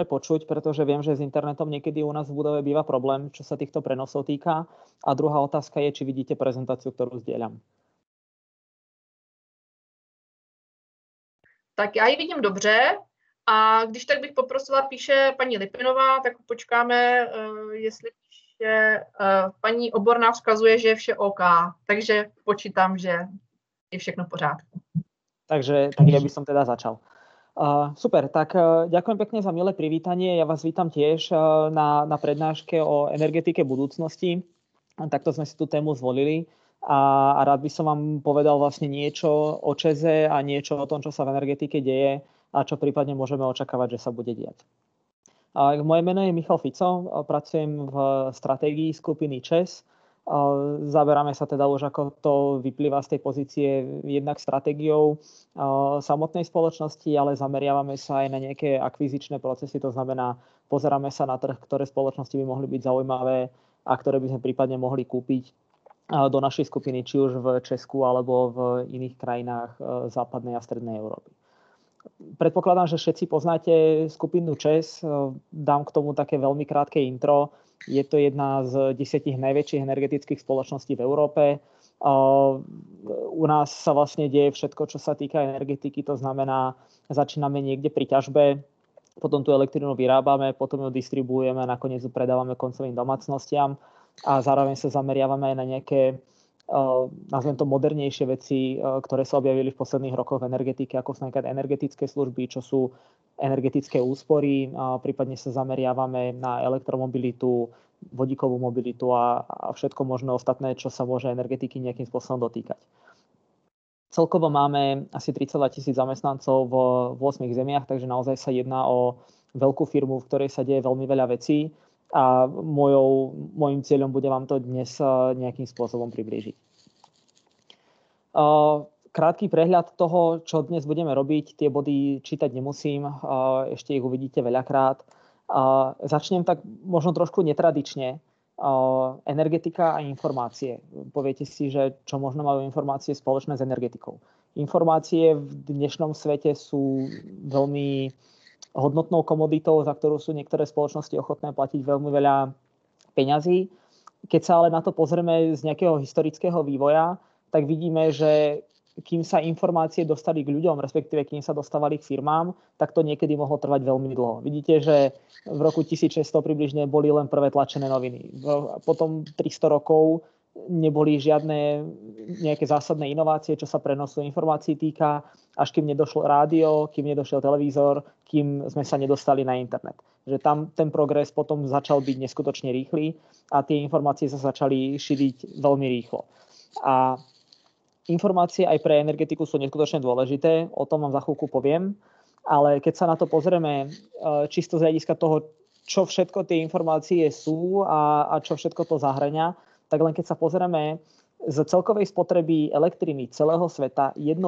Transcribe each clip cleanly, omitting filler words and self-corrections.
počuť, pretože viem, že s internetom niekedy u nás v budove býva problém, čo sa týchto prenosov týka. A druhá otázka je, či vidíte prezentáciu, ktorú zdieľam. Tak já ji vidím dobře a když tak bych poprosila, píše paní Lipinová, tak počkáme, jestli píše, paní Oborná vzkazuje, že je vše OK, takže počítám, že je všechno v pořádku. Takže tak ja by som teda začal. Super, tak ďakujem pekne za milé privítanie. Ja vás vítam tiež na prednáške o energetike budúcnosti. Takto sme si tú tému zvolili a rád by som vám povedal vlastne niečo o ČEZe a niečo o tom, čo sa v energetike deje a čo prípadne môžeme očakávať, že sa bude diať. Moje meno je Michal Fico, pracujem v stratégii skupiny ČEZ. Zaberáme sa teda už, ako to vyplýva z tej pozície, jednak stratégiou samotnej spoločnosti, ale zameriavame sa aj na nejaké akvizičné procesy, to znamená, pozeráme sa na trh, ktoré spoločnosti by mohli byť zaujímavé a ktoré by sme prípadne mohli kúpiť do našej skupiny, či už v Česku alebo v iných krajinách západnej a strednej Európy. Predpokladám, že všetci poznáte skupinu ČEZ. Dám k tomu také veľmi krátke intro. Je to jedna z 10 najväčších energetických spoločností v Európe. U nás sa vlastne deje všetko, čo sa týka energetiky. To znamená, začíname niekde pri ťažbe, potom tú elektrínu vyrábame, potom ju distribuujeme, nakoniec ju predávame koncovým domácnostiam a zároveň sa zameriavame aj na nejaké nazvem to modernejšie veci, ktoré sa objavili v posledných rokoch v energetike, ako sú napríklad energetické služby, čo sú energetické úspory. Prípadne sa zameriavame na elektromobilitu, vodíkovú mobilitu a všetko možné ostatné, čo sa môže energetiky nejakým spôsobom dotýkať. Celkovo máme asi 32 000 zamestnancov v 8 zemiach, takže naozaj sa jedná o veľkú firmu, v ktorej sa deje veľmi veľa vecí. A môjim cieľom bude vám to dnes nejakým spôsobom priblížiť. Krátky prehľad toho, čo dnes budeme robiť, tie body čítať nemusím, ešte ich uvidíte veľakrát. Začnem tak možno trošku netradične. Energetika a informácie. Poviete si, že čo možno majú informácie spoločné s energetikou. Informácie v dnešnom svete sú veľmi hodnotnou komoditou, za ktorú sú niektoré spoločnosti ochotné platiť veľmi veľa peňazí. Keď sa ale na to pozrieme z nejakého historického vývoja, tak vidíme, že kým sa informácie dostali k ľuďom, respektíve kým sa dostávali k firmám, tak to niekedy mohlo trvať veľmi dlho. Vidíte, že v roku 1600 približne boli len prvé tlačené noviny. Potom 300 rokov neboli žiadne nejaké zásadné inovácie, čo sa prenosu informácií týka, až kým nedošlo rádio, kým nedošiel televízor, kým sme sa nedostali na internet. Že tam ten progres potom začal byť neskutočne rýchly a tie informácie sa začali šíriť veľmi rýchlo. A informácie aj pre energetiku sú neskutočne dôležité, o tom vám za chvíľku poviem, ale keď sa na to pozrieme čisto z hľadiska toho, čo všetko tie informácie sú a čo všetko to zahŕňa, tak len keď sa pozrieme z celkovej spotreby elektriny celého sveta 1%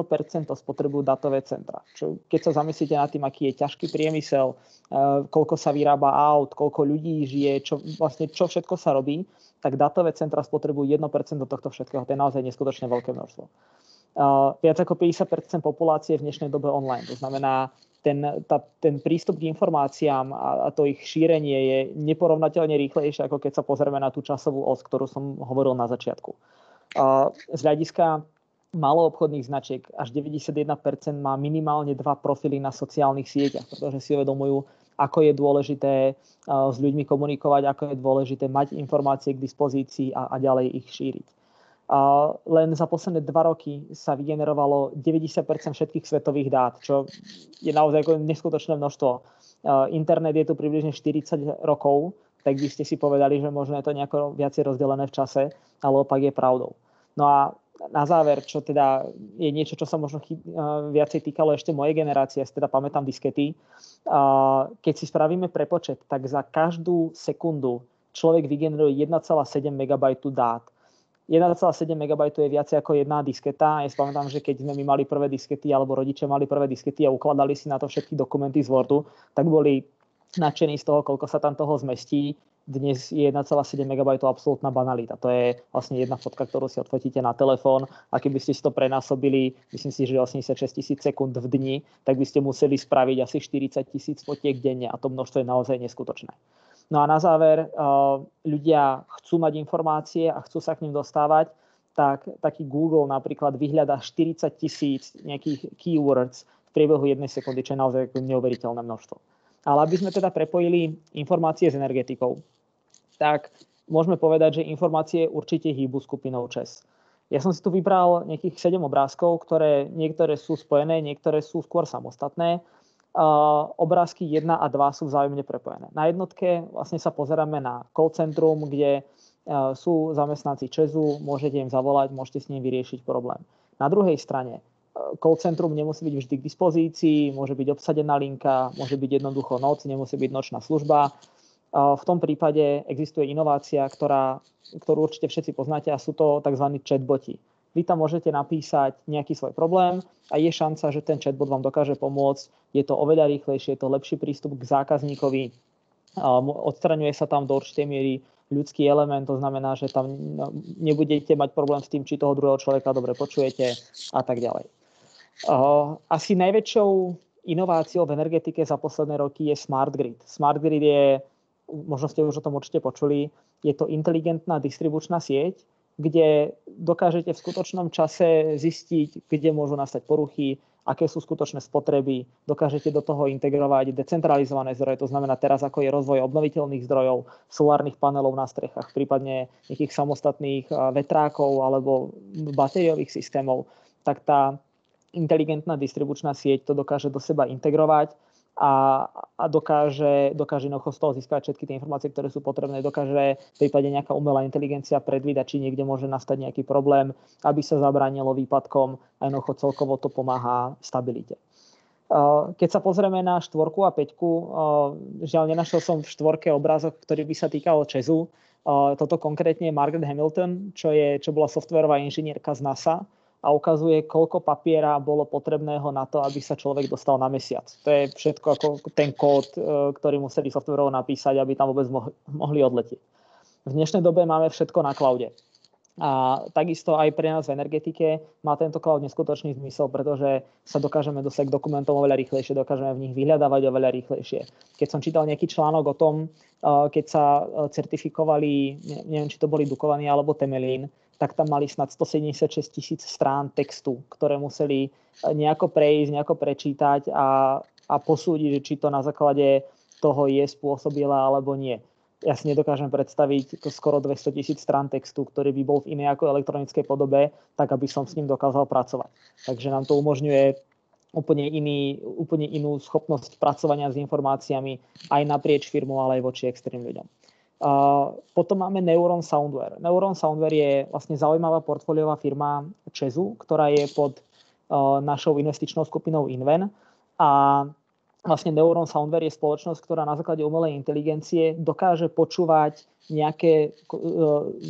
spotrebujú datové centra. Čo, keď sa zamyslíte nad tým, aký je ťažký priemysel, koľko sa vyrába aut, koľko ľudí žije, čo všetko sa robí, tak datové centra spotrebujú 1% tohto všetkého. To je naozaj neskutočne veľké množstvo. Viac ako 50% populácie v dnešnej dobe online. To znamená, ten prístup k informáciám a to ich šírenie je neporovnateľne rýchlejšie, ako keď sa pozrieme na tú časovú os, ktorú som hovoril na začiatku. Z hľadiska maloobchodných značiek až 91% má minimálne 2 profily na sociálnych sieťach, pretože si uvedomujú, ako je dôležité s ľuďmi komunikovať, ako je dôležité mať informácie k dispozícii a ďalej ich šíriť. Len za posledné 2 roky sa vygenerovalo 90% všetkých svetových dát, čo je naozaj neskutočné množstvo. Internet je tu približne 40 rokov, tak by ste si povedali, že možno je to nejako viacej rozdelené v čase, ale opak je pravdou. No a na záver, čo teda je niečo, čo sa možno viacej týkalo ešte mojej generácie, ja si teda pamätám diskety. Keď si spravíme prepočet, tak za každú sekundu človek vygeneruje 1,7 MB dát. 1,7 MB je viac ako jedna disketa. Ja si pamätám, že keď sme my mali prvé diskety, alebo rodičia mali prvé diskety a ukladali si na to všetky dokumenty z Wordu, tak boli nadšení z toho, koľko sa tam toho zmestí. dnes je 1,7 MB absolútna banalita. To je vlastne jedna fotka, ktorú si odfotíte na telefón a keby ste si to prenásobili, myslím si, že 86 000 sekúnd v dni, tak by ste museli spraviť asi 40 000 fotiek denne a to množstvo je naozaj neskutočné. No a na záver, ľudia chcú mať informácie a chcú sa k ním dostávať, tak taký Google napríklad vyhľadá 40 000 nejakých keywords v priebehu 1 sekundy, čo je naozaj neuveriteľné množstvo. Ale aby sme teda prepojili informácie s energetikou, tak môžeme povedať, že informácie určite hýbu skupinou ČES. Ja som si tu vybral nejakých 7 obrázkov, niektoré sú spojené, niektoré sú skôr samostatné. Obrázky 1 a 2 sú vzájomne prepojené. Na jednotke vlastne sa pozeráme na call centrum, kde sú zamestnanci ČESu, môžete im zavolať, môžete s ním vyriešiť problém. Na druhej strane call centrum nemusí byť vždy k dispozícii, môže byť obsadená linka, môže byť jednoducho noc, nemusí byť nočná služba. V tom prípade existuje inovácia, ktorú určite všetci poznáte a sú to tzv. Chatboti. Vy tam môžete napísať nejaký svoj problém a je šanca, že ten chatbot vám dokáže pomôcť. Je to oveľa rýchlejšie, je to lepší prístup k zákazníkovi. Odstraňuje sa tam do určitej miery ľudský element, to znamená, že tam nebudete mať problém s tým, či toho druhého človeka dobre počujete a tak ďalej. Asi najväčšou inováciou v energetike za posledné roky je Smart Grid. Smart Grid je, možno ste už o tom určite počuli, je to inteligentná distribučná sieť, kde dokážete v skutočnom čase zistiť, kde môžu nastať poruchy, aké sú skutočné spotreby, dokážete do toho integrovať decentralizované zdroje, to znamená teraz, ako je rozvoj obnoviteľných zdrojov, solárnych panelov na strechách, prípadne nejakých samostatných vetrákov alebo batériových systémov, tak tá inteligentná distribučná sieť to dokáže do seba integrovať a dokáže z toho získať všetky tie informácie, ktoré sú potrebné. Dokáže v prípade nejaká umelá inteligencia predvídať, či niekde môže nastať nejaký problém, aby sa zabránilo výpadkom a jednoducho celkovo to pomáha stabilite. Keď sa pozrieme na 4 a 5, žiaľ nenašiel som v 4 obrázok, ktorý by sa týkal ČESu. Toto konkrétne je Margaret Hamilton, čo bola softwarová inžinierka z NASA, a ukazuje, koľko papiera bolo potrebného na to, aby sa človek dostal na mesiac. To je všetko ako ten kód, ktorý museli softwarovo napísať, aby tam vôbec mohli odletieť. V dnešnej dobe máme všetko na cloude. A takisto aj pre nás v energetike má tento cloud neskutočný zmysel, pretože sa dokážeme dostať k dokumentom oveľa rýchlejšie, dokážeme v nich vyhľadávať oveľa rýchlejšie. Keď som čítal nejaký článok o tom, keď sa certifikovali, neviem, či to boli Dukovany alebo Temelín, tak tam mali snad 176 000 strán textu, ktoré museli nejako prejsť, nejako prečítať a posúdiť, či to na základe toho je spôsobilé alebo nie. Ja si nedokážem predstaviť skoro 200 000 strán textu, ktorý by bol v inej ako elektronickej podobe, tak aby som s ním dokázal pracovať. Takže nám to umožňuje úplne inú schopnosť pracovania s informáciami aj naprieč firmou, ale aj voči externým ľuďom. Potom máme Neuron Soundware. Neuron Soundware je vlastne zaujímavá portfóliová firma ČESu, ktorá je pod našou investičnou skupinou Inven. A vlastne Neuron Soundware je spoločnosť, ktorá na základe umelej inteligencie dokáže počúvať nejaké,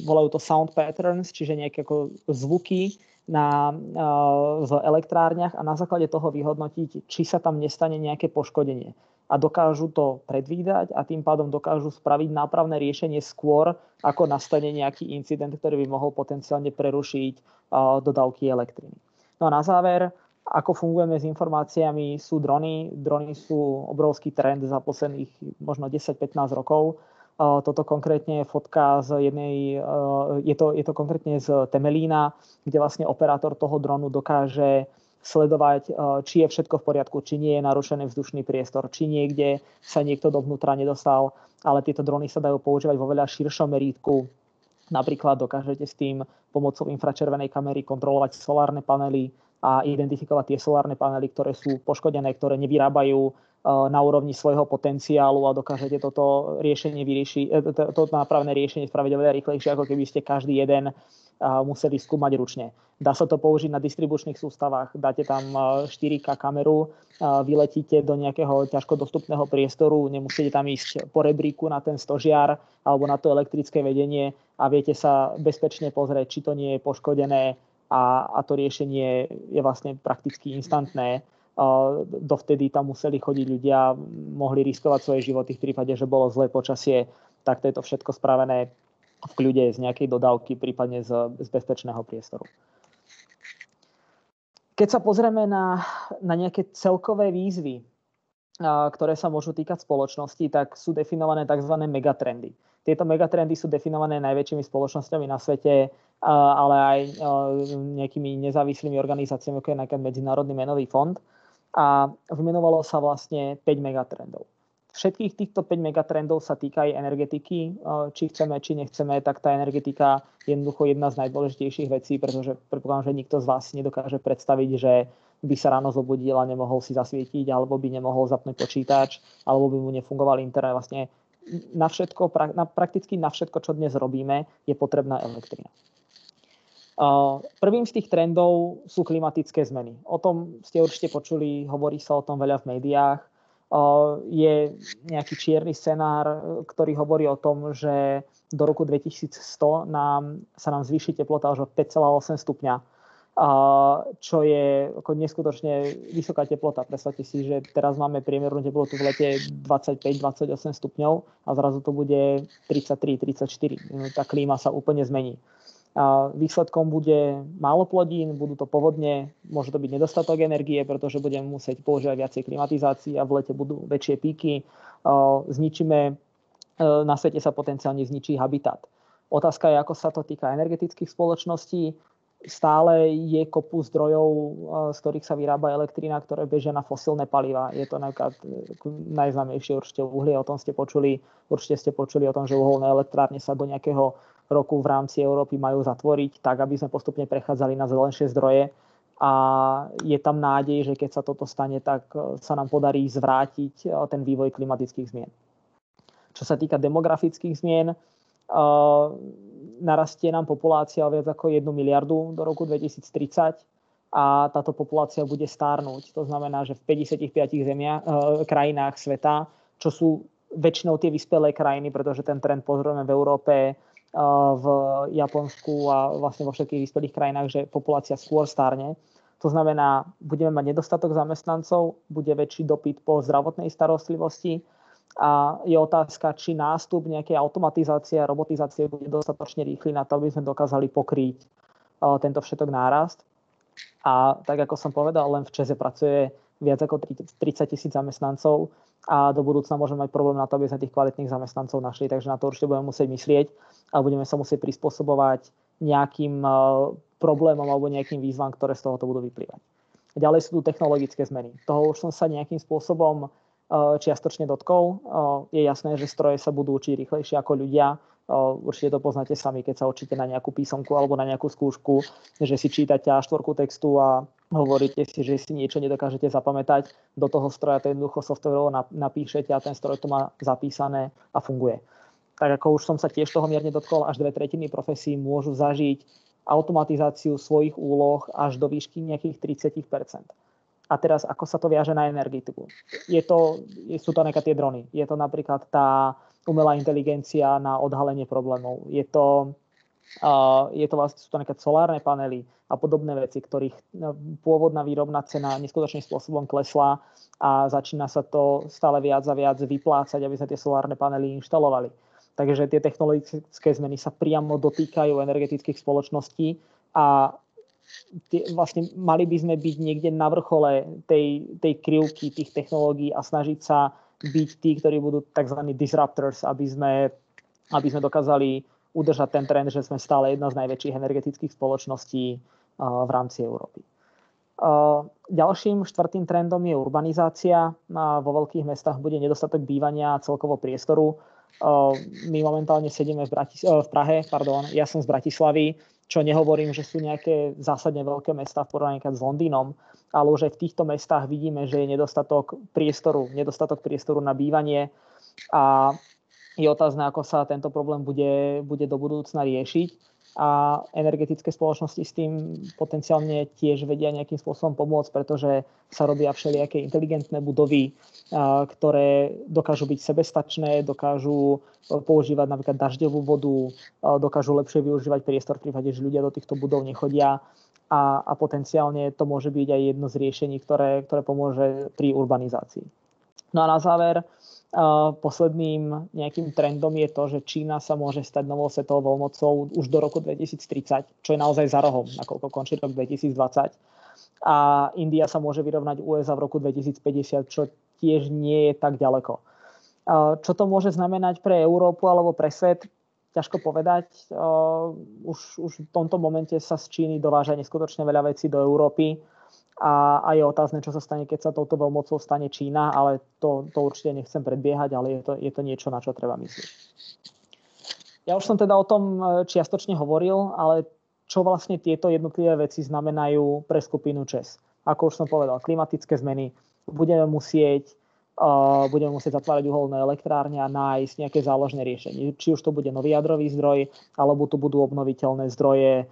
volajú to sound patterns, čiže nejaké ako zvuky v elektrárniach a na základe toho vyhodnotiť, či sa tam nestane nejaké poškodenie. A dokážu to predvídať a tým pádom dokážu spraviť nápravné riešenie skôr, ako nastane nejaký incident, ktorý by mohol potenciálne prerušiť dodávky elektriny. No a na záver, ako fungujeme s informáciami, sú drony. Drony sú obrovský trend za posledných možno 10-15 rokov. Toto konkrétne je fotka z jednej, je to konkrétne z Temelína, kde vlastne operátor toho dronu dokáže sledovať, či je všetko v poriadku, či nie je narušený vzdušný priestor, či niekde sa niekto dovnútra nedostal, ale tieto drony sa dajú používať vo veľa širšom merítku. Napríklad dokážete s tým pomocou infračervenej kamery kontrolovať solárne panely a identifikovať tie solárne panely, ktoré sú poškodené, ktoré nevyrábajú na úrovni svojho potenciálu a dokážete toto nápravné riešenie spraviť oveľa rýchlejšie, ako keby ste každý jeden museli skúmať ručne. Dá sa to použiť na distribučných sústavách, dáte tam 4K kameru, vyletíte do nejakého ťažko dostupného priestoru, nemusíte tam ísť po rebríku na ten stožiar alebo na to elektrické vedenie a viete sa bezpečne pozrieť, či to nie je poškodené a to riešenie je vlastne prakticky instantné. Dovtedy tam museli chodiť ľudia, mohli riskovať svoje životy v prípade, že bolo zlé počasie takto je to všetko spravené v kľude z nejakej dodávky, prípadne z bezpečného priestoru. Keď sa pozrieme na nejaké celkové výzvy, ktoré sa môžu týkať spoločnosti, tak sú definované tzv. Megatrendy. Tieto megatrendy sú definované najväčšími spoločnosťami na svete, ale aj nejakými nezávislými organizáciami, ako je napríklad Medzinárodný menový fond. A vymenovalo sa vlastne 5 megatrendov. Všetkých týchto 5 megatrendov sa týka aj energetiky. Či chceme, či nechceme, tak tá energetika je jednoducho jedna z najdôležitejších vecí, pretože predpokladám, že nikto z vás nedokáže predstaviť, že by sa ráno zobudil a nemohol si zasvietiť, alebo by nemohol zapnúť počítač, alebo by mu nefungoval internet. Vlastne prakticky na všetko, čo dnes robíme, je potrebná elektrina. Prvým z tých trendov sú klimatické zmeny. O tom ste určite počuli, hovorí sa o tom veľa v médiách. Je nejaký čierny scenár, ktorý hovorí o tom, že do roku 2100 sa nám zvýši teplota až o 5,8 stupňa, čo je ako neskutočne vysoká teplota. Predstavte si, že teraz máme priemernú teplotu v lete 25-28 stupňov a zrazu to bude 33-34. Tá klíma sa úplne zmení. Výsledkom bude málo plodín, budú to povodne, môže to byť nedostatok energie, pretože budeme musieť používať viacej klimatizácií a v lete budú väčšie píky. Na svete sa potenciálne zničí habitat. Otázka je, ako sa to týka energetických spoločností. Stále je kopu zdrojov, z ktorých sa vyrába elektrina, ktoré bežia na fosílne paliva. Je to napríklad najznámejšie určite uhlie, o tom ste počuli. Určite ste počuli o tom, že uholné elektrárne sa do nejakého roku v rámci Európy majú zatvoriť, tak aby sme postupne prechádzali na zelenšie zdroje. A je tam nádej, že keď sa toto stane, tak sa nám podarí zvrátiť ten vývoj klimatických zmien. Čo sa týka demografických zmien, narastie nám populácia o viac ako 1 miliardu do roku 2030 a táto populácia bude stárnuť. To znamená, že v 55 krajinách sveta, čo sú väčšinou tie vyspelé krajiny, pretože ten trend pozorujeme v Európe, v Japonsku a vlastne vo všetkých vyspelých krajinách, že populácia skôr stárne. To znamená, budeme mať nedostatok zamestnancov, bude väčší dopyt po zdravotnej starostlivosti a je otázka, či nástup nejakej automatizácie a robotizácie bude dostatočne rýchly na to, aby sme dokázali pokryť tento všetok nárast. A tak ako som povedal, len v ČEZe pracuje viac ako 30 000 zamestnancov a do budúcna môžeme mať problém na to, aby sme tých kvalitných zamestnancov našli. Takže na to určite budeme musieť myslieť a budeme sa musieť prispôsobovať nejakým problémom alebo nejakým výzvam, ktoré z tohoto budú vyplývať. Ďalej sú tu technologické zmeny. Toho už som sa nejakým spôsobom čiastočne dotkol. Je jasné, že stroje sa budú učiť rýchlejšie ako ľudia. Určite to poznáte sami, keď sa učíte na nejakú písomku alebo na nejakú skúšku, že si čítate A4 textu a hovoríte si, že si niečo nedokážete zapamätať. Do toho stroja to jednoducho softwarovo napíšete a ten stroj to má zapísané a funguje. Tak ako už som sa tiež toho mierne dotkol, až 2/3 profesí môžu zažiť automatizáciu svojich úloh až do výšky nejakých 30%. A teraz, ako sa to viaže na energetiku? Sú to nejaké tie drony. Je to napríklad tá umelá inteligencia na odhalenie problémov. Sú to nejaké solárne panely a podobné veci, ktorých pôvodná výrobná cena neskutočným spôsobom klesla a začína sa to stále viac a viac vyplácať, aby sa tie solárne panely inštalovali. Takže tie technologické zmeny sa priamo dotýkajú energetických spoločností a vlastne mali by sme byť niekde na vrchole tej krivky tých technológií a snažiť sa byť tí, ktorí budú tzv. Disruptors, aby sme dokázali udržať ten trend, že sme stále jedna z najväčších energetických spoločností v rámci Európy. Ďalším štvrtým trendom je urbanizácia. Vo veľkých mestách bude nedostatok bývania a celkovo priestoru. My momentálne sedíme v Prahe, ja som z Bratislavy, čo nehovorím, že sú nejaké zásadne veľké mestá v porovnaní s Londýnom, ale už aj v týchto mestách vidíme, že je nedostatok priestoru na bývanie a je otázne, ako sa tento problém bude do budúcna riešiť. A energetické spoločnosti s tým potenciálne tiež vedia nejakým spôsobom pomôcť, pretože sa robia všelijaké inteligentné budovy, ktoré dokážu byť sebestačné, dokážu používať napríklad dažďovú vodu, dokážu lepšie využívať priestor v prípade, že ľudia do týchto budov nechodia a potenciálne to môže byť aj jedno z riešení, ktoré pomôže pri urbanizácii. No a na záver, posledným nejakým trendom je to, že Čína sa môže stať novou svetovou veľmocou už do roku 2030, čo je naozaj za rohom, nakoľko končí rok 2020. A India sa môže vyrovnať USA v roku 2050, čo tiež nie je tak ďaleko. Čo to môže znamenať pre Európu alebo pre svet? Ťažko povedať. Už v tomto momente sa z Číny dováža neskutočne veľa vecí do Európy a je otázne, čo sa stane, keď sa touto veľmocou stane Čína, ale to určite nechcem predbiehať, ale je to niečo, na čo treba myslieť. Ja už som teda o tom čiastočne hovoril, ale čo vlastne tieto jednotlivé veci znamenajú pre skupinu ČEZ? Ako už som povedal, klimatické zmeny, budeme musieť zatvárať uholné elektrárne a nájsť nejaké záložné riešenie. Či už to bude nový jadrový zdroj, alebo tu budú obnoviteľné zdroje,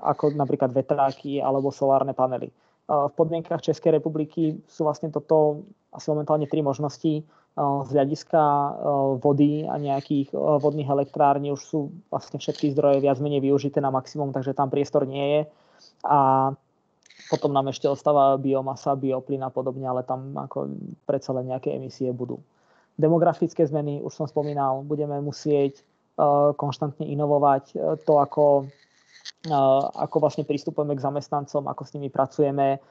ako napríklad vetráky alebo solárne panely. V podmienkach Českej republiky sú vlastne toto asi momentálne 3 možnosti. Z hľadiska vody a nejakých vodných elektrární už sú vlastne všetky zdroje viac menej využité na maximum, takže tam priestor nie je. A potom nám ešte ostáva biomasa, bioplyn a podobne, ale tam ako predsa len nejaké emisie budú. Demografické zmeny, už som spomínal, budeme musieť konštantne inovovať to, ako vlastne pristupujeme k zamestnancom, ako s nimi pracujeme.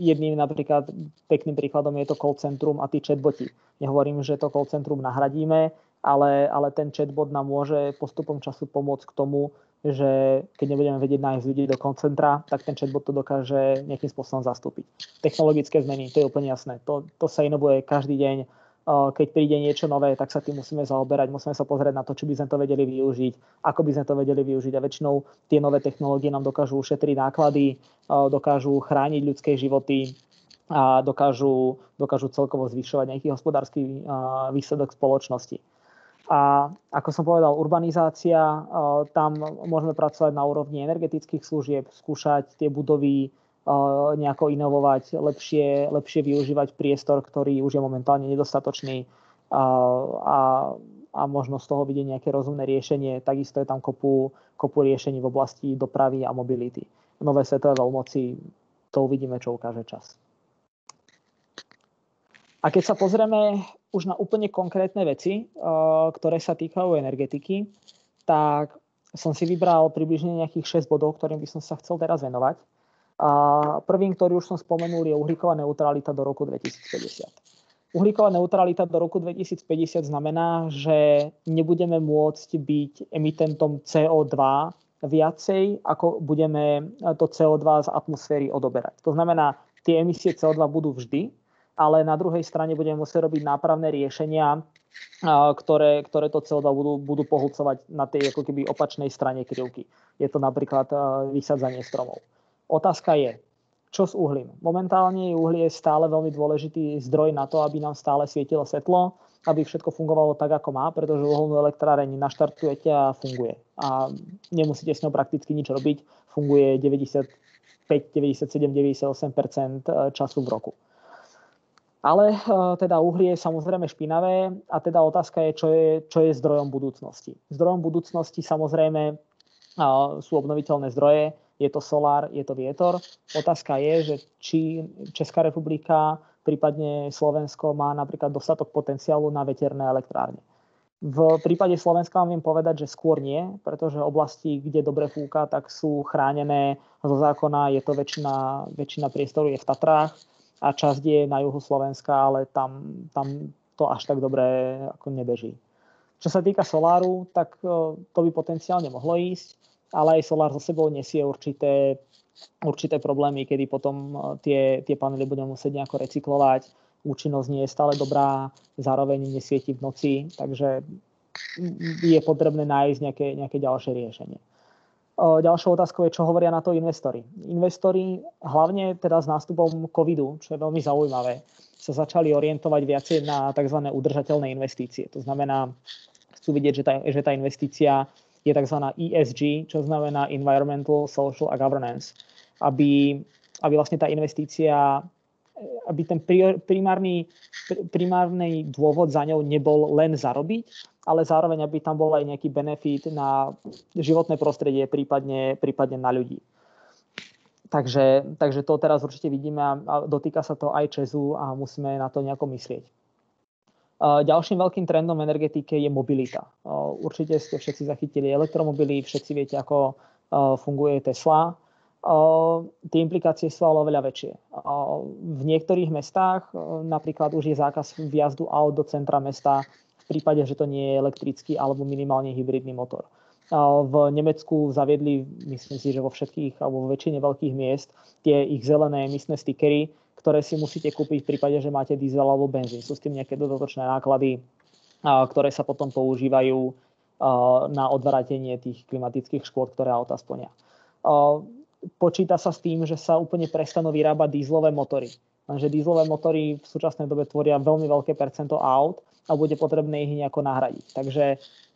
Jedným napríklad pekným príkladom je to call centrum a tí chatboti. Nehovorím, že to call centrum nahradíme, ale ten chatbot nám môže postupom času pomôcť k tomu, že keď nebudeme vedieť nájsť ľudí do call centra, tak ten chatbot to dokáže nejakým spôsobom zastúpiť. Technologické zmeny, to je úplne jasné. To sa inovuje každý deň. Keď príde niečo nové, tak sa tým musíme zaoberať, musíme sa pozrieť na to, či by sme to vedeli využiť, ako by sme to vedeli využiť. A väčšinou tie nové technológie nám dokážu ušetriť náklady, dokážu chrániť ľudské životy a dokážu celkovo zvyšovať nejaký hospodársky výsledok spoločnosti. A ako som povedal, urbanizácia, tam môžeme pracovať na úrovni energetických služieb, skúšať tie budovy nejako inovovať, lepšie využívať priestor, ktorý už je momentálne nedostatočný a možno z toho vidieť nejaké rozumné riešenie. Takisto je tam kopu riešení v oblasti dopravy a mobility. Nové svetové veľmoci, to uvidíme, čo ukáže čas. A keď sa pozrieme už na úplne konkrétne veci, ktoré sa týkajú energetiky, tak som si vybral približne nejakých 6 bodov, ktorým by som sa chcel teraz venovať. Prvým, ktorý už som spomenul, je uhlíková neutralita do roku 2050. Uhlíková neutralita do roku 2050 znamená, že nebudeme môcť byť emitentom CO2 viacej, ako budeme to CO2 z atmosféry odoberať. To znamená, tie emisie CO2 budú vždy, ale na druhej strane budeme musieť robiť nápravné riešenia, ktoré to CO2 budú pohľcovať na tej ako keby opačnej strane krivky. Je to napríklad vysádzanie stromov. Otázka je, čo s uhlím? Momentálne uhlie je stále veľmi dôležitý zdroj na to, aby nám stále svietilo svetlo, aby všetko fungovalo tak, ako má, pretože uholnú elektráreň naštartujete a funguje. A nemusíte s ňou prakticky nič robiť. Funguje 95, 97, 98% času v roku. Ale teda uhlie je samozrejme špinavé a teda otázka je, čo je zdrojom budúcnosti. Zdrojom budúcnosti samozrejme sú obnoviteľné zdroje, je to solár, je to vietor. Otázka je, že či Česká republika, prípadne Slovensko má napríklad dostatok potenciálu na veterné elektrárne. V prípade Slovenska vám viem povedať, že skôr nie, pretože oblasti, kde dobre fúka, tak sú chránené zo zákona. Je to väčšina priestoru je v Tatrách a časť je na juhu Slovenska, ale tam to až tak dobre ako nebeží. Čo sa týka soláru, tak to by potenciálne mohlo ísť, ale aj solár so sebou nesie určité problémy, kedy potom tie panely budeme musieť nejako recyklovať. Účinnosť nie je stále dobrá, zároveň nesvieti v noci, takže je potrebné nájsť nejaké ďalšie riešenie. Ďalšou otázkou je, čo hovoria na to investori. Investori, hlavne teda s nástupom covidu, čo je veľmi zaujímavé, sa začali orientovať viacej na tzv. Udržateľné investície. To znamená, chcú vidieť, že tá investícia je tzv. ESG, čo znamená Environmental, Social a Governance. Aby vlastne tá investícia, aby ten primárny dôvod za ňou nebol len zarobiť, ale zároveň, aby tam bol aj nejaký benefit na životné prostredie, prípadne na ľudí. Takže to teraz určite vidíme a dotýka sa to aj ČEZu a musíme na to nejako myslieť. Ďalším veľkým trendom v energetike je mobilita. Určite ste všetci zachytili elektromobily, všetci viete, ako funguje Tesla. Tie implikácie sú ale oveľa väčšie. V niektorých mestách napríklad už je zákaz vjazdu aut do centra mesta v prípade, že to nie je elektrický alebo minimálne hybridný motor. V Nemecku zaviedli, myslím si, že vo všetkých alebo vo väčšine veľkých miest tie ich zelené emisné stickery, ktoré si musíte kúpiť v prípade, že máte diesel alebo benzín. Sú s tým nejaké dodatočné náklady, ktoré sa potom používajú na odvrátenie tých klimatických škôd, ktoré auta splnia. Počíta sa s tým, že sa úplne prestanú vyrábať dízlové motory. Lenže dízlové motory v súčasnej dobe tvoria veľmi veľké percento aut a bude potrebné ich nejako nahradiť. Takže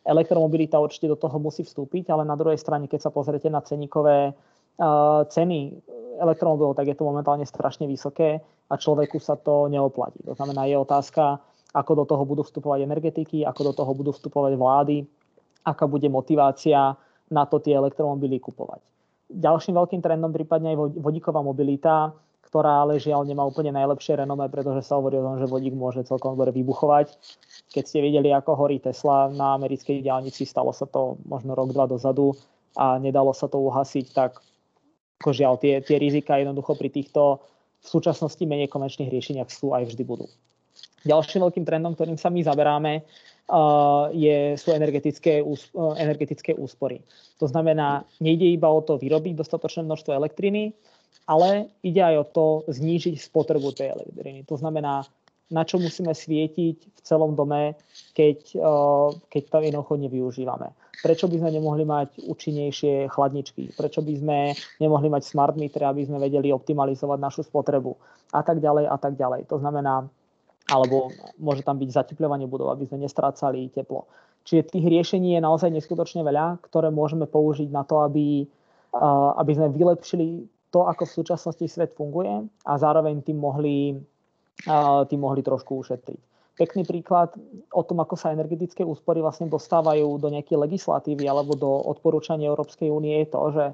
elektromobilita určite do toho musí vstúpiť, ale na druhej strane, keď sa pozriete na ceníkové ceny elektromobilov, tak je to momentálne strašne vysoké a človeku sa to neoplatí. To znamená, je otázka, ako do toho budú vstupovať energetiky, ako do toho budú vstupovať vlády, aká bude motivácia na to tie elektromobily kupovať. Ďalším veľkým trendom prípadne je vodíková mobilita, ktorá ale žiaľ nemá úplne najlepšie renomé, pretože sa hovorí o tom, že vodík môže celkom dobre vybuchovať. Keď ste videli, ako horí Tesla na americkej diaľnici, stalo sa to možno rok, dva dozadu a nedalo sa to uhasiť, tak ako žiaľ, tie rizika jednoducho pri týchto v súčasnosti menej komerčných riešeniach sú aj vždy budú. Ďalším veľkým trendom, ktorým sa my zaberáme, sú energetické úspory. To znamená, nejde iba o to vyrobiť dostatočné množstvo elektriny, ale ide aj o to znížiť spotrebu tej elektriny. To znamená, na čo musíme svietiť v celom dome, keď to jednoducho nevyužívame. Prečo by sme nemohli mať účinnejšie chladničky? Prečo by sme nemohli mať smart meter, aby sme vedeli optimalizovať našu spotrebu? A tak ďalej, a tak ďalej. To znamená, alebo môže tam byť zatepľovanie budov, aby sme nestrácali teplo. Čiže tých riešení je naozaj neskutočne veľa, ktoré môžeme použiť na to, aby sme vylepšili to, ako v súčasnosti svet funguje a zároveň tým mohli trošku ušetriť. Pekný príklad o tom, ako sa energetické úspory vlastne dostávajú do nejakej legislatívy alebo do odporúčania Európskej únie je to, že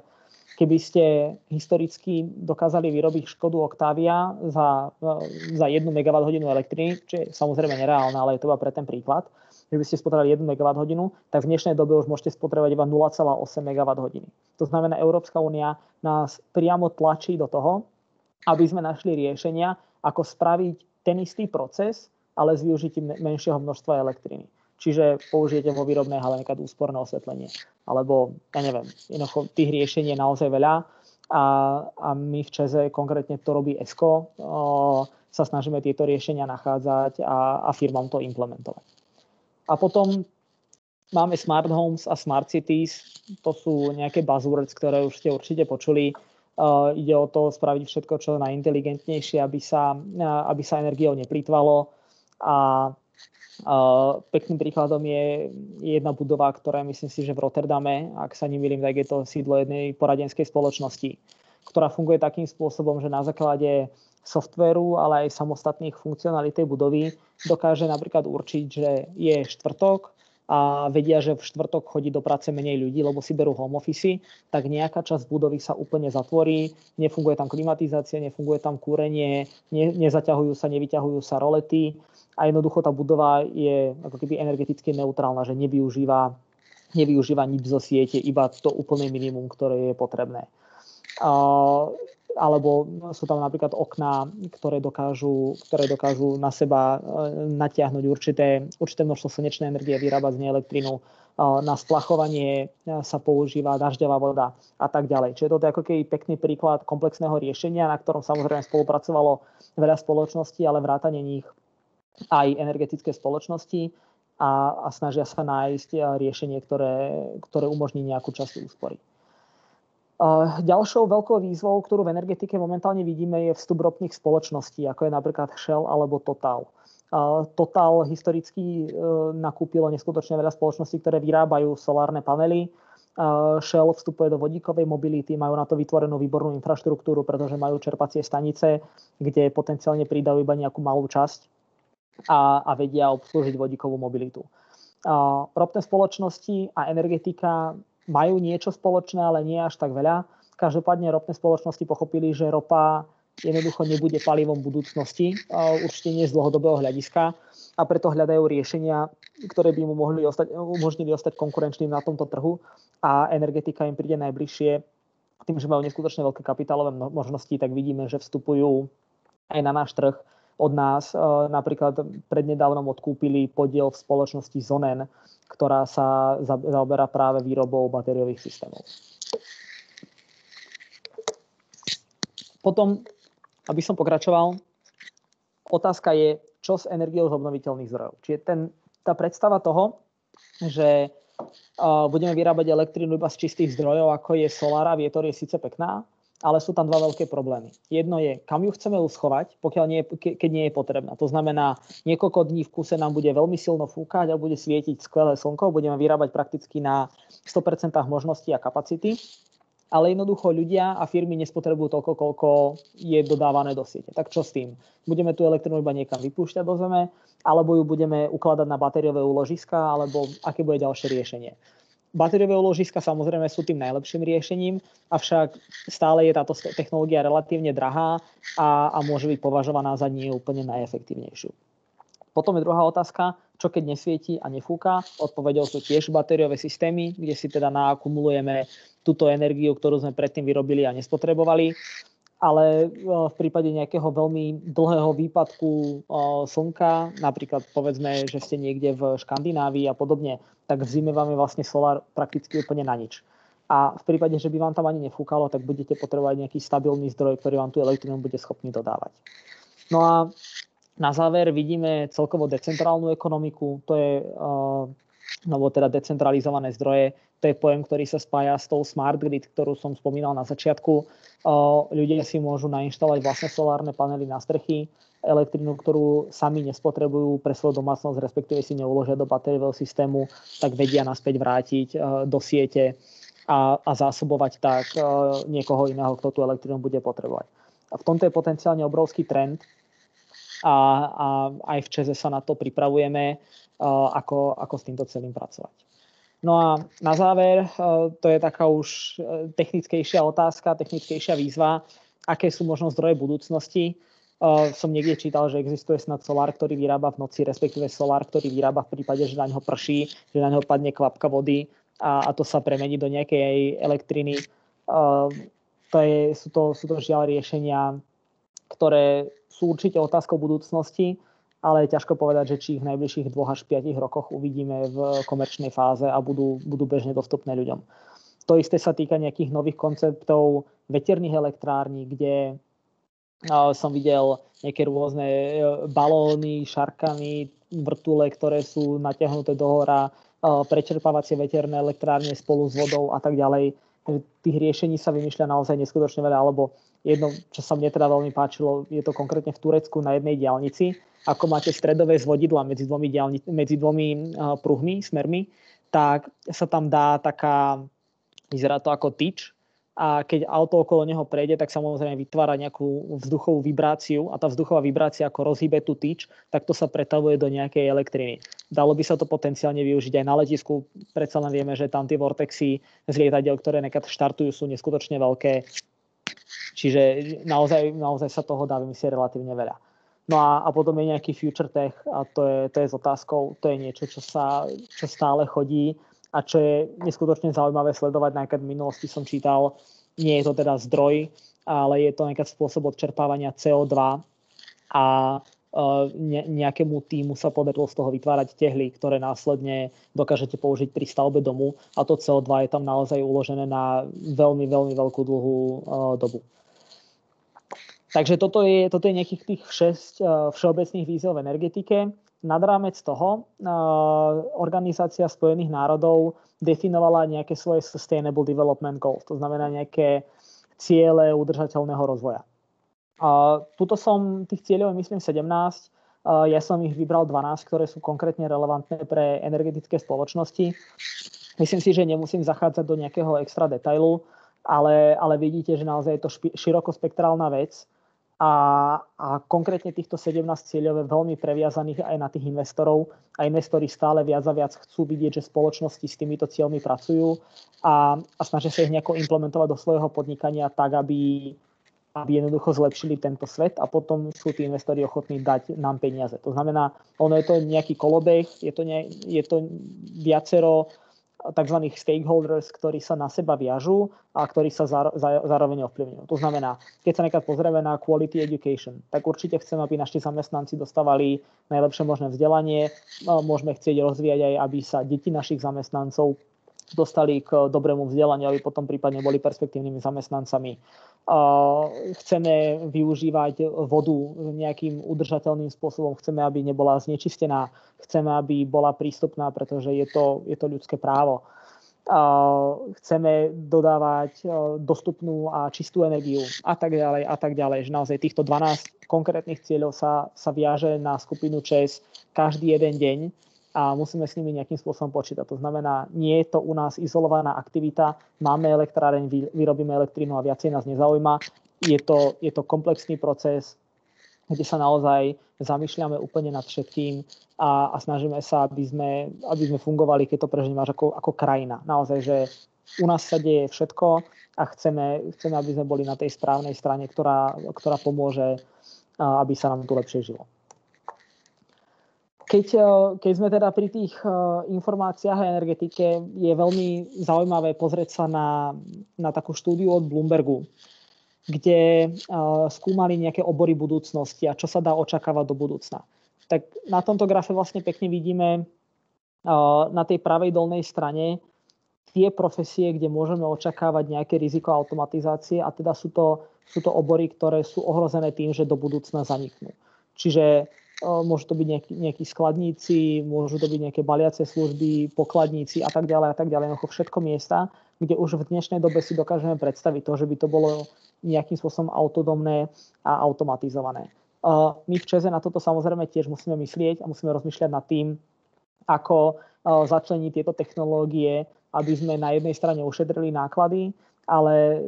keby ste historicky dokázali vyrobiť Škodu Octavia za 1 MWh elektriny, čo je samozrejme nereálne, ale je to iba pre ten príklad, že by ste spotrebovali 1 MWh, tak v dnešnej dobe už môžete spotrebovať iba 0,8 MWh. To znamená, Európska únia nás priamo tlačí do toho, aby sme našli riešenia, ako spraviť ten istý proces, ale s využitím menšieho množstva elektriny. Čiže použijete vo výrobnej hale nejaké úsporné osvetlenie. Alebo, ja neviem, tých riešení je naozaj veľa a my v ČEZe, konkrétne to robí ESCO, sa snažíme tieto riešenia nachádzať a firmám to implementovať. A potom máme Smart Homes a Smart Cities. To sú nejaké buzzwords, ktoré už ste určite počuli. Ide o to spraviť všetko, čo najinteligentnejšie, aby sa energiou neplýtvalo. A pekným príkladom je jedna budova, ktorá myslím si, že v Rotterdame, ak sa nemýlim, tak je to sídlo jednej poradenskej spoločnosti, ktorá funguje takým spôsobom, že na základe softvéru, ale aj samostatných funkcionalít tej budovy dokáže napríklad určiť, že je štvrtok a vedia, že v štvrtok chodí do práce menej ľudí, lebo si berú home office, tak nejaká časť budovy sa úplne zatvorí, nefunguje tam klimatizácia, nefunguje tam kúrenie, nezaťahujú sa, nevyťahujú sa rolety a jednoducho tá budova je ako keby energeticky neutrálna, že nevyužíva nič zo siete, iba to úplné minimum, ktoré je potrebné. Alebo sú tam napríklad okná, ktoré dokážu na seba natiahnuť určité množstvo slnečnej energie, vyrábať z nej elektrinu. Na splachovanie sa používa dažďová voda a tak ďalej. Čiže toto je ako keby pekný príklad komplexného riešenia, na ktorom samozrejme spolupracovalo veľa spoločností, ale vrátane nich aj energetické spoločnosti a snažia sa nájsť riešenie, ktoré umožní nejakú časť úspory. Ďalšou veľkou výzvou, ktorú v energetike momentálne vidíme, je vstup ropných spoločností, ako je napríklad Shell alebo Total. Total historicky nakúpilo neskutočne veľa spoločností, ktoré vyrábajú solárne panely. Shell vstupuje do vodíkovej mobility, majú na to vytvorenú výbornú infraštruktúru, pretože majú čerpacie stanice, kde potenciálne pridajú iba nejakú malú časť a vedia obslúžiť vodíkovú mobilitu. Ropné spoločnosti a energetika majú niečo spoločné, ale nie až tak veľa. Každopádne ropné spoločnosti pochopili, že ropa jednoducho nebude palivom budúcnosti, určite nie z dlhodobého hľadiska, a preto hľadajú riešenia, ktoré by mu umožnili ostať konkurenčným na tomto trhu, a energetika im príde najbližšie. Tým, že majú neskutočne veľké kapitálové možnosti, tak vidíme, že vstupujú aj na náš trh. Od nás napríklad prednedávnom odkúpili podiel v spoločnosti Zonen, ktorá sa zaoberá práve výrobou batériových systémov. Potom, aby som pokračoval, otázka je, čo s energiou z obnoviteľných zdrojov. Čiže tá predstava toho, že budeme vyrábať elektrínu iba z čistých zdrojov, ako je solár a vietor, je síce pekná, ale sú tam dva veľké problémy. Jedno je, kam ju chceme uschovať, keď nie je potrebná. To znamená, niekoľko dní v kuse nám bude veľmi silno fúkať a bude svietiť skvelé slnko, budeme vyrábať prakticky na 100% možností a kapacity, ale jednoducho ľudia a firmy nespotrebujú toľko, koľko je dodávané do siete. Tak čo s tým? Budeme tú elektrínu iba niekam vypúšťať do zeme, alebo ju budeme ukladať na batériové úložiska, alebo aké bude ďalšie riešenie? Batériové úložiska samozrejme sú tým najlepším riešením, avšak stále je táto technológia relatívne drahá a môže byť považovaná za nie úplne najefektívnejšiu. Potom je druhá otázka, čo keď nesvietí a nefúka. Odpoveďou sú tiež batériové systémy, kde si teda naakumulujeme túto energiu, ktorú sme predtým vyrobili a nespotrebovali. Ale v prípade nejakého veľmi dlhého výpadku slnka, napríklad povedzme, že ste niekde v Škandinávii a podobne, tak v zime vám je vlastne solár prakticky úplne na nič. A v prípade, že by vám tam ani nefúkalo, tak budete potrebovať nejaký stabilný zdroj, ktorý vám tú elektrínu bude schopný dodávať. No a na záver vidíme celkovo decentrálnu ekonomiku, to je teda decentralizované zdroje. To je pojem, ktorý sa spája s tou smart grid, ktorú som spomínal na začiatku. Ľudia si môžu nainštalovať vlastné solárne panely na strechy, elektrínu, ktorú sami nespotrebujú pre svoju domácnosť, respektíve si neuložia do batériového systému, tak vedia naspäť vrátiť do siete a zásobovať tak niekoho iného, kto tú elektrínu bude potrebovať. A v tomto je potenciálne obrovský trend a aj v ČEZe sa na to pripravujeme, ako s týmto celým pracovať. No a na záver, to je taká už technickejšia otázka, technickejšia výzva, aké sú možno zdroje budúcnosti. Som niekde čítal, že existuje snad solár, ktorý vyrába v noci, respektíve solár, ktorý vyrába v prípade, že na ňo prší, že na ňo padne kvapka vody a to sa premení do nejakej elektriny. Sú to žiaľ riešenia, ktoré sú určite otázkou budúcnosti, ale je ťažko povedať, že či ich v najbližších 2 až 5 rokoch uvidíme v komerčnej fáze a budú bežne dostupné ľuďom. To isté sa týka nejakých nových konceptov veterných elektrární, kde som videl nejaké rôzne balóny, šarkany, vrtule, ktoré sú natiahnuté do hora, prečerpávacie veterné elektrárne spolu s vodou a tak ďalej. Tých riešení sa vymýšľa naozaj neskutočne veľa, alebo jedno, čo sa mne teda veľmi páčilo, je to konkrétne v Turecku na jednej diaľnici. Ako máte stredové zvodidla medzi dvomi pruhmi, smermi, tak sa tam dá taká, vyzerá to ako tyč, a keď auto okolo neho prejde, tak samozrejme vytvára nejakú vzduchovú vibráciu a tá vzduchová vibrácia ako rozhýbe tú tyč, tak to sa pretavuje do nejakej elektriny. Dalo by sa to potenciálne využiť aj na letisku, predsa len vieme, že tam tie vortexy z lietadiel, ktoré nekad štartujú, sú neskutočne veľké. Čiže naozaj sa toho dá vymyslieť relatívne veľa. No a potom je nejaký future tech a to je s otázkou, to je niečo, čo stále chodí a čo je neskutočne zaujímavé sledovať. Napríklad v minulosti som čítal, nie je to teda zdroj, ale je to nejaký spôsob odčerpávania CO2 a nejakému týmu sa podarilo z toho vytvárať tehly, ktoré následne dokážete použiť pri stavbe domu a to CO2 je tam naozaj uložené na veľmi, veľmi veľkú dlhú dobu. Takže toto je nejakých tých 6 všeobecných výziev v energetike. Nad rámec toho Organizácia spojených národov definovala nejaké svoje Sustainable Development Goals, to znamená nejaké ciele udržateľného rozvoja. Tuto som tých cieľov, myslím, 17. Ja som ich vybral 12, ktoré sú konkrétne relevantné pre energetické spoločnosti. Myslím si, že nemusím zachádzať do nejakého extra detailu, ale vidíte, že naozaj je to širokospektrálna vec a konkrétne týchto 17 cieľov je veľmi previazaných aj na tých investorov a investori stále viac a viac chcú vidieť, že spoločnosti s týmito cieľmi pracujú a snažia sa ich nejako implementovať do svojho podnikania tak, aby jednoducho zlepšili tento svet a potom sú tí investori ochotní dať nám peniaze. To znamená, ono je to nejaký kolobeh, je to viacero tzv. Stakeholders, ktorí sa na seba viažú a ktorí sa zároveň ovplyvňujú. To znamená, keď sa nekad pozrieme na quality education, tak určite chceme, aby naši zamestnanci dostávali najlepšie možné vzdelanie. Môžeme chcieť rozvíjať aj, aby sa deti našich zamestnancov dostali k dobrému vzdelaniu, aby potom prípadne boli perspektívnymi zamestnancami. Chceme využívať vodu nejakým udržateľným spôsobom, chceme, aby nebola znečistená, chceme, aby bola prístupná, pretože je to ľudské právo. Chceme dodávať dostupnú a čistú energiu a tak ďalej. Že naozaj týchto 12 konkrétnych cieľov sa viaže na skupinu ČEZ každý jeden deň a musíme s nimi nejakým spôsobom počítať. To znamená, nie je to u nás izolovaná aktivita, máme elektráreň, vyrobíme elektrínu a viacej nás nezaujíma. Je to komplexný proces, kde sa naozaj zamýšľame úplne nad všetkým a snažíme sa, aby sme fungovali, keď to prežením až ako krajina. Naozaj, že u nás sa deje všetko a chceme, aby sme boli na tej správnej strane, ktorá pomôže, aby sa nám tu lepšie žilo. Keď sme teda pri tých informáciách a energetike, je veľmi zaujímavé pozrieť sa na takú štúdiu od Bloombergu, kde skúmali nejaké obory budúcnosti a čo sa dá očakávať do budúcna. Tak na tomto grafe vlastne pekne vidíme na tej pravej dolnej strane tie profesie, kde môžeme očakávať nejaké riziko automatizácie a teda sú to obory, ktoré sú ohrozené tým, že do budúcna zaniknú. Čiže môžu to byť nejakí skladníci, môžu to byť nejaké baliace služby, pokladníci a tak ďalej. Jednoducho všetko miesta, kde už v dnešnej dobe si dokážeme predstaviť to, že by to bolo nejakým spôsobom autodomné a automatizované. My v ČEZe na toto samozrejme tiež musíme myslieť a musíme rozmýšľať nad tým, ako začleniť tieto technológie, aby sme na jednej strane ušetrili náklady, ale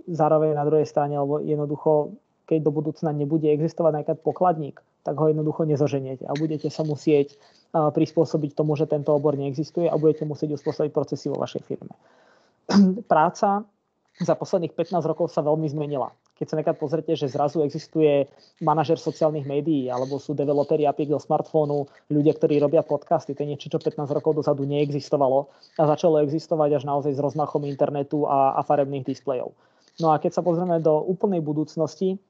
zároveň na druhej strane, lebo jednoducho, keď do budúcna nebude existovať napríklad pokladník, tak ho jednoducho nezoženiete a budete sa musieť prispôsobiť tomu, že tento obor neexistuje a budete musieť uspôsobiť procesy vo vašej firme. Práca za posledných 15 rokov sa veľmi zmenila. Keď sa nekad pozrite, že zrazu existuje manažer sociálnych médií alebo sú developeri apiek do smartfónu, ľudia, ktorí robia podcasty, to je niečo, čo 15 rokov dozadu neexistovalo a začalo existovať až naozaj s rozmachom internetu a farebných displejov. No a keď sa pozrieme do úplnej budúcnosti,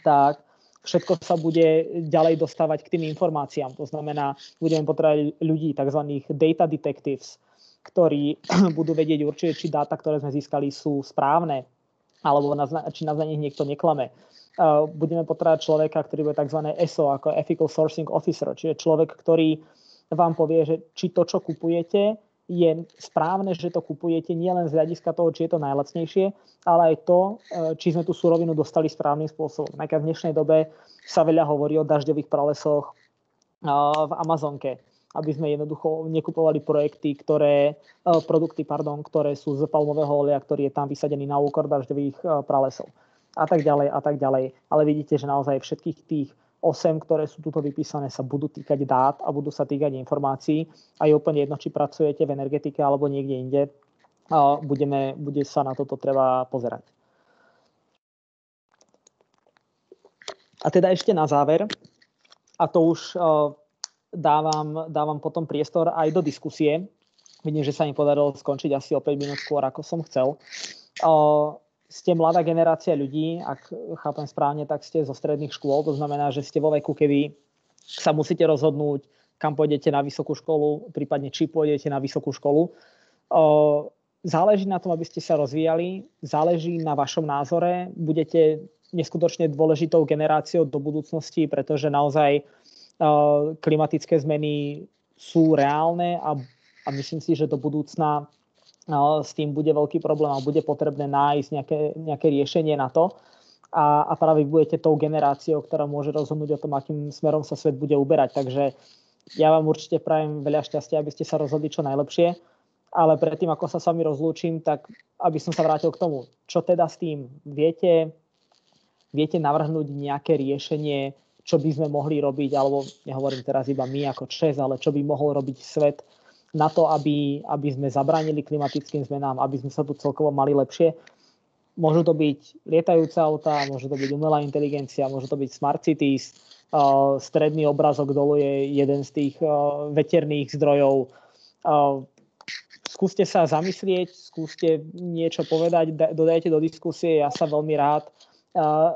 tak všetko sa bude ďalej dostávať k tým informáciám. To znamená, budeme potrebovať ľudí, tzv. Data detectives, ktorí budú vedieť určite, či dáta, ktoré sme získali, sú správne, alebo či nás na nich niekto neklame. Budeme potrebovať človeka, ktorý bude tzv. ESO, ako Ethical Sourcing Officer, čiže človek, ktorý vám povie, že či to, čo kupujete, je správne, že to kupujete nielen z hľadiska toho, či je to najlacnejšie, ale aj to, či sme tú surovinu dostali správnym spôsobom. Napríklad v dnešnej dobe sa veľa hovorí o dažďových pralesoch v Amazonke, aby sme jednoducho nekupovali produkty, ktoré sú z palmového oleja, ktorý je tam vysadený na úkor dažďových pralesov. A tak ďalej. Ale vidíte, že naozaj všetkých tých 8, ktoré sú tuto vypísané, sa budú týkať dát a budú sa týkať informácií. A je úplne jedno, či pracujete v energetike alebo niekde inde. Bude sa na toto treba pozerať. A teda ešte na záver, a to už dávam potom priestor aj do diskusie. Vidím, že sa mi podarilo skončiť asi o 5 minút skôr, ako som chcel. Ste mladá generácia ľudí, ak chápem správne, tak ste zo stredných škôl, to znamená, že ste vo veku, kedy sa musíte rozhodnúť, kam pôjdete na vysokú školu, prípadne či pôjdete na vysokú školu. Záleží na tom, aby ste sa rozvíjali, záleží na vašom názore, budete neskutočne dôležitou generáciou do budúcnosti, pretože naozaj klimatické zmeny sú reálne a myslím si, že do budúcna s tým bude veľký problém a bude potrebné nájsť nejaké riešenie na to. A práve budete tou generáciou, ktorá môže rozhodnúť o tom, akým smerom sa svet bude uberať. Takže ja vám určite prajem veľa šťastia, aby ste sa rozhodli čo najlepšie. Ale predtým, ako sa s vami rozlúčim, tak aby som sa vrátil k tomu, čo teda s tým viete, viete navrhnúť nejaké riešenie, čo by sme mohli robiť, alebo nehovorím teraz iba my ako ČEZ, ale čo by mohol robiť svet na to, aby sme zabránili klimatickým zmenám, aby sme sa tu celkovo mali lepšie. Môžu to byť lietajúce autá, môže to byť umelá inteligencia, môže to byť smart cities, stredný obrazok dolu je jeden z tých veterných zdrojov. Skúste sa zamyslieť, skúste niečo povedať, dodajte do diskusie, ja sa veľmi rád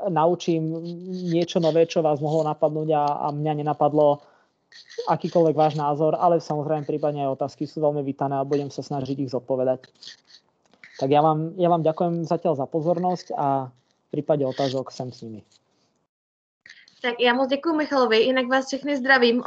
naučím niečo nové, čo vás mohlo napadnúť a mňa nenapadlo, akýkoľvek váš názor, ale samozrejme prípadne aj otázky sú veľmi vítané a budem sa snažiť ich zodpovedať. Tak ja vám ďakujem zatiaľ za pozornosť a v prípade otázok sem s nimi. Tak já moc děkuji Michalovi, jinak vás všechny zdravím.